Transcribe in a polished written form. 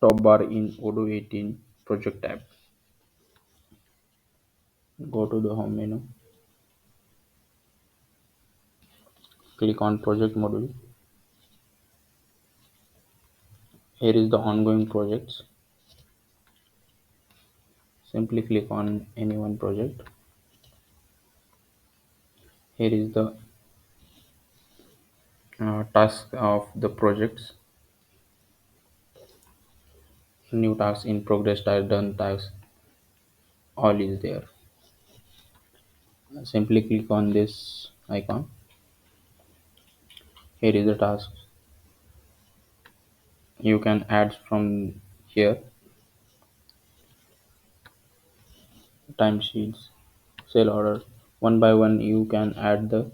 top bar in Odoo 18 project tab. Go to the home menu, click on project module. Here is the ongoing projects. Simply click on any one project. Here is the task of the projects. New tasks in progress, task done, tasks all is there. Simply click on this icon. Here is the task. You can add from here timesheets, sale order. One by one you can add the